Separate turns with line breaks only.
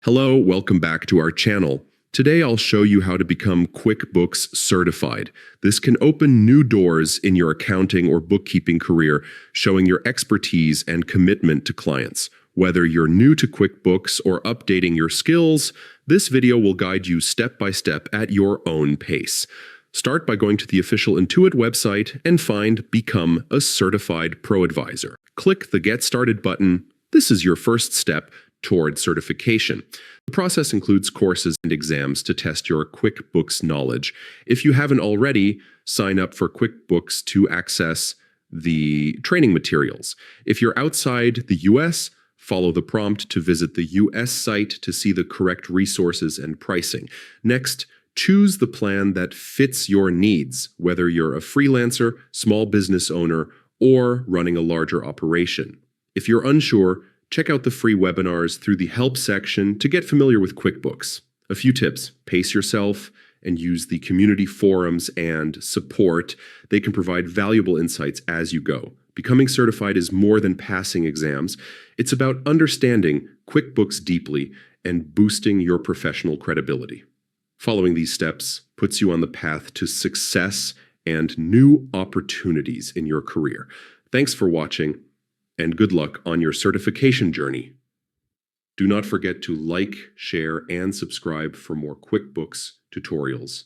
Hello, welcome back to our channel. Today I'll show you how to become QuickBooks Certified. This can open new doors in your accounting or bookkeeping career, showing your expertise and commitment to clients. Whether you're new to QuickBooks or updating your skills, this video will guide you step by step at your own pace. Start by going to the official Intuit website and find Become a Certified Pro Advisor. Click the Get Started button. This is your first step toward certification. The process includes courses and exams to test your QuickBooks knowledge. If you haven't already, sign up for QuickBooks to access the training materials. If you're outside the US, follow the prompt to visit the US site to see the correct resources and pricing. Next, choose the plan that fits your needs, whether you're a freelancer, small business owner, or running a larger operation. If you're unsure, check out the free webinars through the Help section to get familiar with QuickBooks. A few tips: pace yourself and use the community forums and support. They can provide valuable insights as you go. Becoming certified is more than passing exams. It's about understanding QuickBooks deeply and boosting your professional credibility. Following these steps puts you on the path to success and new opportunities in your career. Thanks for watching, and good luck on your certification journey. Do not forget to like, share, and subscribe for more QuickBooks tutorials.